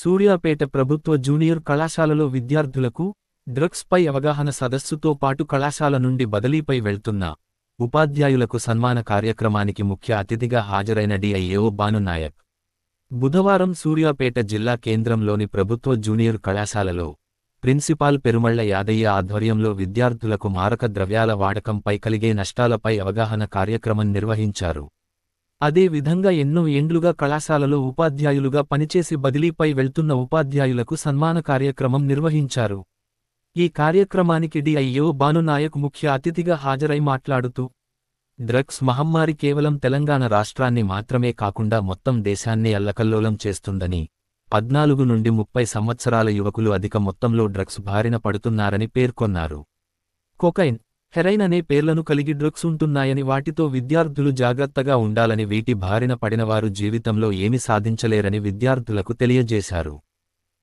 సూర్యాపేట ప్రభుత్వ జూనియర్ కళాశాలలో విద్యార్థులకు డ్రగ్స్ పై అవగాహన సదస్సుతో పాటు కళాశాల నుండి బదిలీపై వెళ్తున్న ఉపాధ్యాయులకు సన్మాన కార్యక్రమానికి ముఖ్య అతిథిగా హాజరైన డిఐఏఓ భానునాయక్ బుధవారం సూర్యాపేట జిల్లా కేంద్రంలోని ప్రభుత్వ జూనియర్ కళాశాలలో ప్రిన్సిపాల్ పెరుమళ్ల యాదయ్య ఆధ్వర్యంలో విద్యార్థులకు మారక ద్రవ్యాల వాడకంపై కలిగే నష్టాలపై అవగాహన కార్యక్రమం నిర్వహించారు. అదే విధంగా ఎన్నో ఏండ్లుగా కళాశాలలో ఉపాధ్యాయులుగా పనిచేసి బదిలీపై వెళ్తున్న ఉపాధ్యాయులకు సన్మాన కార్యక్రమం నిర్వహించారు. ఈ కార్యక్రమానికి డిఐఓ భానునాయక్ ముఖ్య అతిథిగా హాజరై మాట్లాడుతూ, డ్రగ్స్ మహమ్మారి కేవలం తెలంగాణ రాష్ట్రాన్ని మాత్రమే కాకుండా మొత్తం దేశాన్ని అల్లకల్లోలం చేస్తుందని, 14 నుండి 30 సంవత్సరాల యువకులు అధిక మొత్తంలో డ్రగ్స్ బారిన పడుతున్నారని పేర్కొన్నారు. కొకైన్, హెరైన్ అనే పేర్లను కలిగి డ్రగ్స్ ఉంటున్నాయని, వాటితో విద్యార్థులు జాగ్రత్తగా ఉండాలని, వీటి బారిన పడినవారు జీవితంలో ఏమి సాధించలేరని విద్యార్థులకు తెలియజేశారు.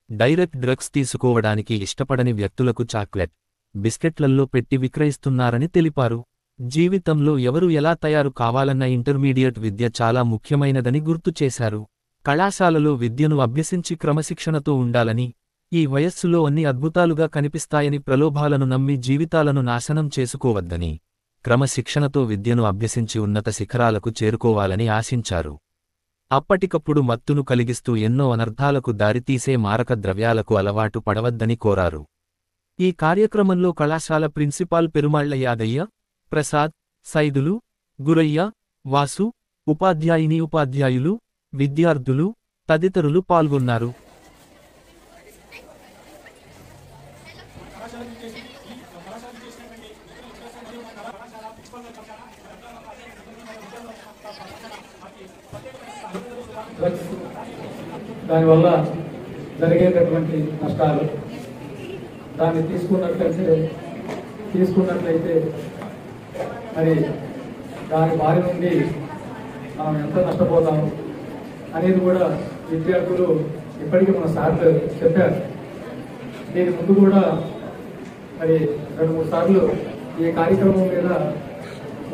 డైరెక్ట్ డ్రగ్స్ తీసుకోవడానికి ఇష్టపడని వ్యక్తులకు చాక్లెట్, బిస్కెట్లల్లో పెట్టి విక్రయిస్తున్నారని తెలిపారు. జీవితంలో ఎవరు ఎలా తయారు కావాలన్న ఇంటర్మీడియట్ విద్య చాలా ముఖ్యమైనదని గుర్తు చేశారు. కళాశాలలో విద్యను అభ్యసించి క్రమశిక్షణతో ఉండాలని, ఈ వయస్సులో అన్ని అద్భుతాలుగా కనిపిస్తాయని ప్రలోభాలను నమ్మి జీవితాలను నాశనం చేసుకోవద్దని, క్రమశిక్షణతో విద్యను అభ్యసించి ఉన్నత శిఖరాలకు చేరుకోవాలని ఆశించారు. అప్పటికప్పుడు మత్తును కలిగిస్తూ ఎన్నో అనర్థాలకు దారితీసే మారక ద్రవ్యాలకు అలవాటు పడవద్దని కోరారు. ఈ కార్యక్రమంలో కళాశాల ప్రిన్సిపాల్ పెరుమళ్ల యాదయ్య, ప్రసాద్, సైదులు, గురయ్య, వాసు, ఉపాధ్యాయులు, విద్యార్థులు తదితరులు పాల్గొన్నారు. దానివల్ల జరిగేటటువంటి నష్టాలు, దాన్ని తీసుకున్నట్లయితే మరి దాని బారి నుండి మనం ఎంత నష్టపోతాము అనేది కూడా విద్యార్థులు ఇప్పటికీ మన సార్లు చెప్పారు. దీని ముందు కూడా మరి 2-3 సార్లు ఈ కార్యక్రమం మీద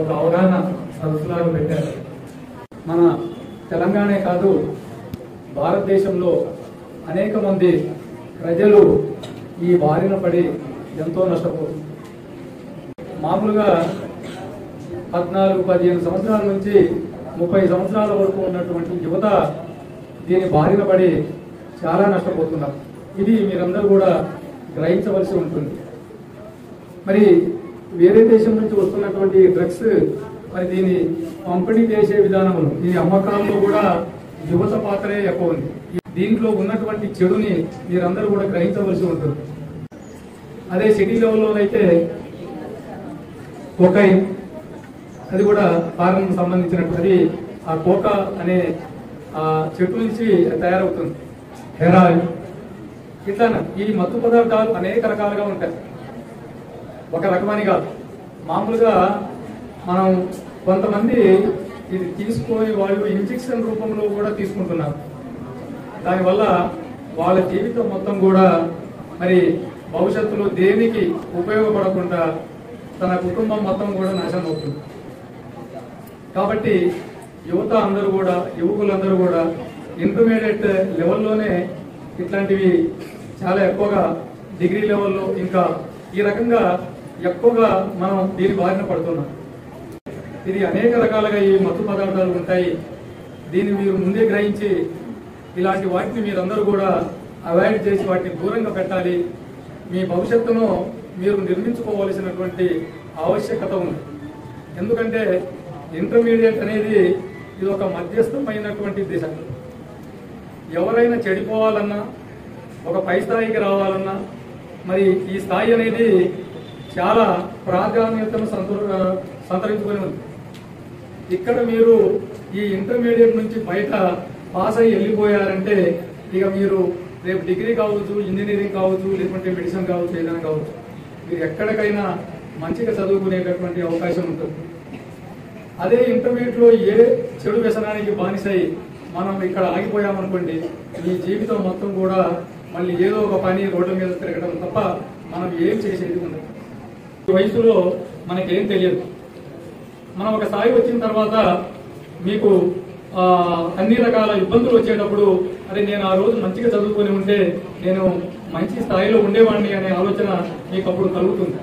ఒక అవగాహన సదస్సులను పెట్టారు. మన తెలంగాణే కాదు, భారతదేశంలో అనేక మంది ప్రజలు ఈ బారిన పడి ఎంతో నష్టపోతుంది. మామూలుగా 14-15 సంవత్సరాల నుంచి 30 సంవత్సరాల వరకు ఉన్నటువంటి యువత దీని బారిన పడి చాలా నష్టపోతున్నారు. ఇది మీరందరూ కూడా గ్రహించవలసి ఉంటుంది. మరి వేరే దేశం నుంచి వస్తున్నటువంటి డ్రగ్స్ మరి దీని పంపిణీ చేసే విధానంలో, ఈ అమ్మకాల్లో కూడా యువత పాత్రే ఎక్కువ ఉంది. దీంట్లో ఉన్నటువంటి చెడుని మీరందరూ కూడా గ్రహించవలసి ఉంటుంది. అదే సిటీ లెవెల్లోనైతే కొకైన్, అది కూడా ఫారెన్ సంబంధించినటువంటి ఆ కోకా అనే ఆ చెట్టు నుంచి తయారవుతుంది. హెరాయిన్, ఇట్లా ఈ మత్తు పదార్థాలు అనేక రకాలుగా ఉంటాయి. ఒక రకమని కాదు. మామూలుగా మనం కొంతమంది ఇది తీసుకొని వాళ్ళు ఇంజెక్షన్ రూపంలో కూడా తీసుకుంటున్నారు. దానివల్ల వాళ్ళ జీవితం మొత్తం కూడా మరి భవిష్యత్తులో దేనికి ఉపయోగపడకుండా తన కుటుంబం మొత్తం కూడా నాశనం అవుతుంది. కాబట్టి యువకులందరూ కూడా ఇంటర్మీడియట్ లెవెల్లోనే ఇట్లాంటివి చాలా ఎక్కువగా, డిగ్రీ లెవెల్లో ఇంకా ఈ రకంగా ఎక్కువగా మనం దీని బారిన పడుతున్నాం. ఇది అనేక రకాలుగా ఈ మత్తు పదార్థాలు ఉంటాయి. దీన్ని మీరు ముందే గ్రహించి ఇలాంటి వాటిని మీరందరూ కూడా అవాయిడ్ చేసి వాటిని దూరంగా పెట్టాలి. మీ భవిష్యత్తును మీరు నిర్మించుకోవాల్సినటువంటి ఆవశ్యకత ఉంది. ఎందుకంటే ఇంటర్మీడియట్ అనేది ఇది ఒక మధ్యస్థమైనటువంటి దిశ. ఎవరైనా చెడిపోవాలన్నా, ఒక పై స్థాయికి రావాలన్నా మరి ఈ స్థాయి అనేది చాలా ప్రాధాన్యతను సంతరించుకొని ఉంది. ఇక్కడ మీరు ఈ ఇంటర్మీడియట్ నుంచి బయట పాస్ అయ్యి వెళ్ళిపోయారంటే ఇక మీరు రేపు డిగ్రీ కావచ్చు, ఇంజనీరింగ్ కావచ్చు, లేకుంటే మెడిసిన్ కావచ్చు, ఏదైనా కావచ్చు, మీరు ఎక్కడికైనా మంచిగా చదువుకునేటటువంటి అవకాశం ఉంటుంది. అదే ఇంటర్మీడియట్లో ఏ చెడు వ్యసనానికి బానిసై మనం ఇక్కడ ఆగిపోయామనుకోండి, మీ జీవితం మొత్తం కూడా మళ్ళీ ఏదో ఒక పని రోడ్ల మీద తిరగడం తప్ప మనం ఏం చేసేది ఉండదు. ఈ వయసులో మనకేం తెలియదు. మనం ఒక స్థాయి వచ్చిన తర్వాత మీకు అన్ని రకాల ఇబ్బందులు వచ్చేటప్పుడు అదే నేను ఆ రోజు మంచిగా చదువుకొని ఉంటే నేను మంచి స్థాయిలో ఉండేవాడిని అనే ఆలోచన మీకు అప్పుడు కలుగుతుంది.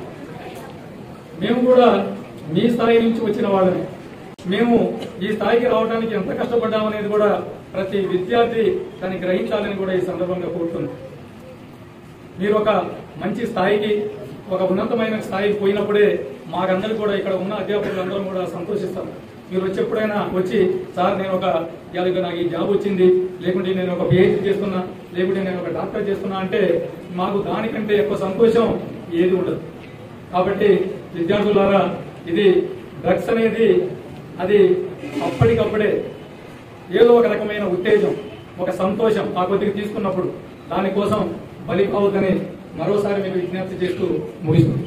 మేము కూడా మీ స్థాయి నుంచి వచ్చిన వాళ్ళని, మేము ఈ స్థాయికి రావడానికి ఎంత కష్టపడ్డామనేది కూడా ప్రతి విద్యార్థి దాన్ని గ్రహించాలని కూడా ఈ సందర్భంగా కోరుతున్నాను. మీరు ఒక మంచి స్థాయికి, ఒక ఉన్నతమైన స్థాయికి పోయినప్పుడే మాకందరూ కూడా ఇక్కడ ఉన్న అధ్యాపకులందరూ కూడా సంతోషిస్తారు. మీరు వచ్చి ఎప్పుడైనా వచ్చి సార్ నేను ఒక నాకు ఈ జాబ్ వచ్చింది, లేకుంటే నేను ఒక పిహెచ్డీ చేస్తున్నా, లేకుంటే నేను ఒక డాక్టర్ చేస్తున్నా అంటే మాకు దానికంటే ఎక్కువ సంతోషం ఏది ఉండదు. కాబట్టి విద్యార్థులారా, ఇది డ్రగ్స్ అనేది అది అప్పటికప్పుడే ఏదో ఒక రకమైన ఉత్తేజం, ఒక సంతోషం ఆ కొద్దిగా తీసుకున్నప్పుడు దానికోసం బలి కావద్దని మరోసారి మీకు విజ్ఞప్తి చేస్తూ ముగిస్తుంది.